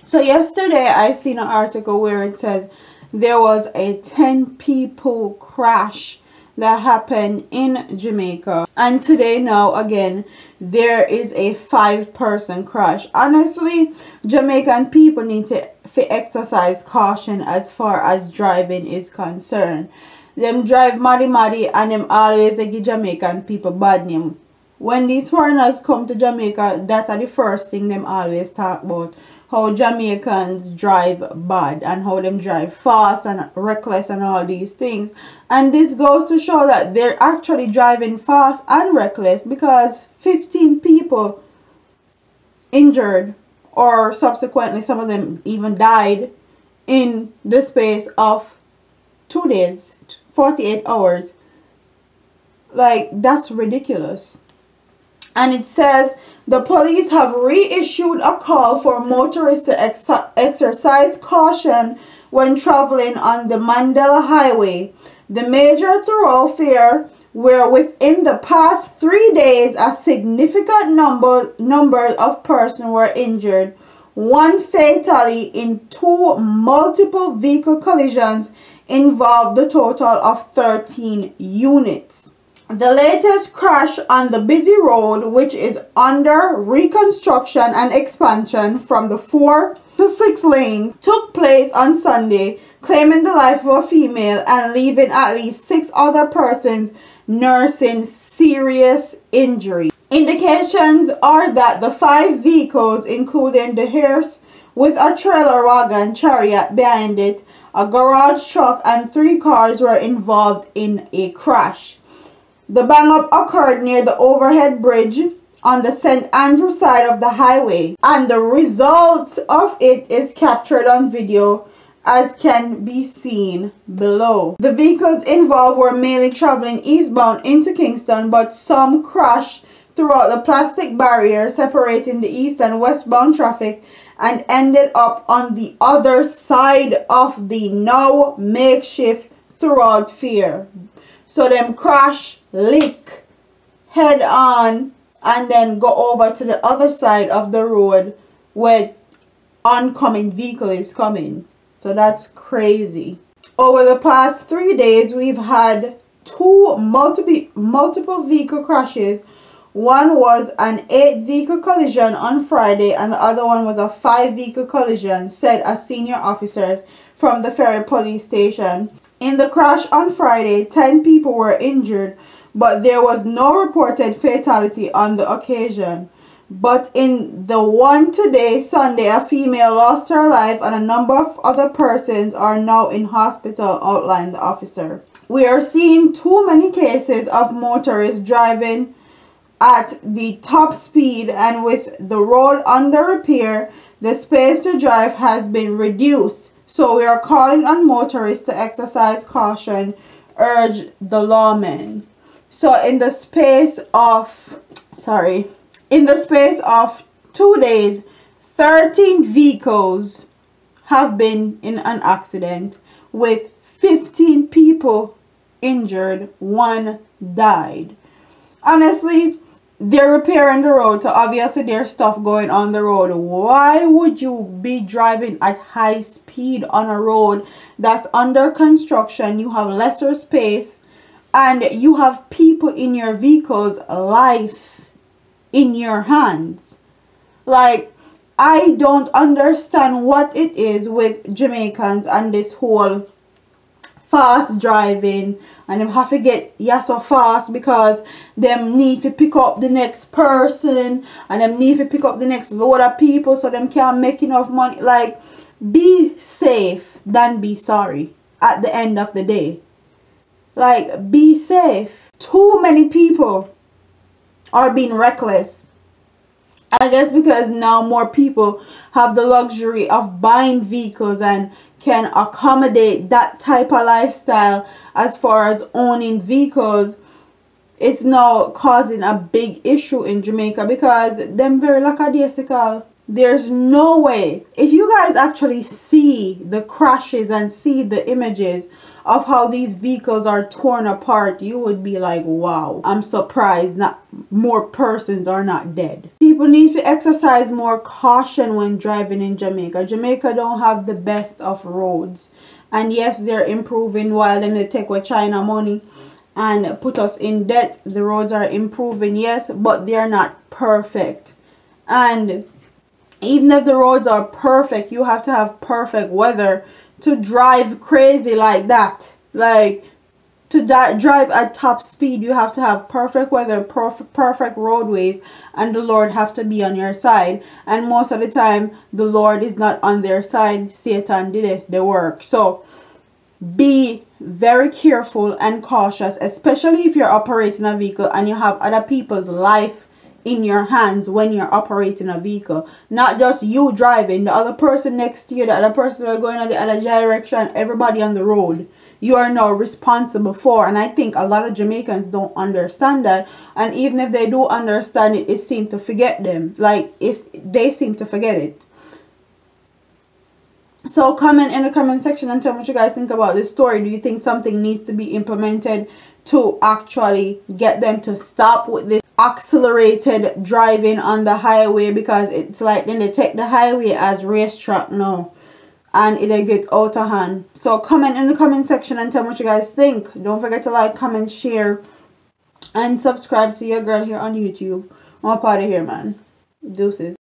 So yesterday I seen an article where it says there was a 10 people crash that happened in Jamaica, and today now again there is a 5-person crash. Honestly, Jamaican people need to exercise caution as far as driving is concerned. Them drive maddy and them always they give Jamaican people bad name. When these foreigners come to Jamaica, that are the first thing them always talk about. How Jamaicans drive bad and how them drive fast and reckless and all these things. And this goes to show that they're actually driving fast and reckless, because 15 people injured, or subsequently some of them even died in the space of 2 days, 48 hours. Like, that's ridiculous. And it says the police have reissued a call for motorists to exercise caution when traveling on the Mandela Highway, the major thoroughfare where within the past 3 days a significant number of persons were injured, one fatally in 2 multiple vehicle collisions involved the total of 13 units. The latest crash on the busy road, which is under reconstruction and expansion from the 4 to 6 lanes, took place on Sunday, claiming the life of a female and leaving at least 6 other persons nursing serious injury. Indications are that the 5 vehicles, including the hearse with a trailer wagon chariot behind it, a garage truck, and 3 cars, were involved in a crash. The bang-up occurred near the overhead bridge on the St. Andrew side of the highway, and the result of it is captured on video, as can be seen below. The vehicles involved were mainly traveling eastbound into Kingston, but some crashed throughout the plastic barrier separating the east and westbound traffic and ended up on the other side of the now makeshift thoroughfare. So them crash, lick, head on, and then go over to the other side of the road where oncoming vehicle is coming. So that's crazy. Over the past 3 days, we've had 2 multiple vehicle crashes. One was an 8 vehicle collision on Friday, and the other one was a 5 vehicle collision, said a senior officer from the Ferry police station. In the crash on Friday, 10 people were injured, but there was no reported fatality on the occasion. But in the one today, Sunday, a female lost her life and a number of other persons are now in hospital, outlined the officer. We are seeing too many cases of motorists driving at the top speed, and with the road under repair, the space to drive has been reduced. So we are calling on motorists to exercise caution, urged the lawmen. So in the space of 2 days, 13 vehicles have been in an accident, with 15 people injured, 1 died. Honestly, they're repairing the road, so obviously there's stuff going on the road. Why would you be driving at high speed on a road that's under construction? You have lesser space and you have people in your vehicle's life in your hands. Like, I don't understand what it is with Jamaicans and this whole fast driving, and them have to get so fast because them need to pick up the next person and them need to pick up the next load of people so them can't make enough money. Like, be safe than be sorry at the end of the day. Like, be safe. Too many people are being reckless. I guess because now more people have the luxury of buying vehicles and can accommodate that type of lifestyle as far as owning vehicles. It's now causing a big issue in Jamaica because them very lackadaisical. There's no way. If you guys actually see the crashes and see the images of how these vehicles are torn apart, you would be like, wow, I'm surprised not more persons are not dead. People people need to exercise more caution when driving in Jamaica. Jamaica don't have the best of roads. And yes, they're improving while they take with China money and put us in debt. The roads are improving, yes, but they're not perfect. And even if the roads are perfect, you have to have perfect weather to drive crazy like that. Like, to drive at top speed, you have to have perfect weather, perfect roadways, and the Lord have to be on your side. And most of the time, the Lord is not on their side. Satan did the work. So be very careful and cautious, especially if you're operating a vehicle and you have other people's life in your hands when you're operating a vehicle. Not just you driving, the other person next to you, the other person who are going in the other direction, everybody on the road you are now responsible for. And I think a lot of Jamaicans don't understand that. And even if they do understand it, it seems to forget them. Like, if they seem to forget it. So comment in the comment section and tell me what you guys think about this story. Do you think something needs to be implemented to actually get them to stop with this accelerated driving on the highway? Because it's like then they take the highway as racetrack now. And it'll get out of hand. So comment in the comment section and tell me what you guys think. Don't forget to like, comment, share, and subscribe to your girl here on YouTube. I'm up out of here, man. Deuces.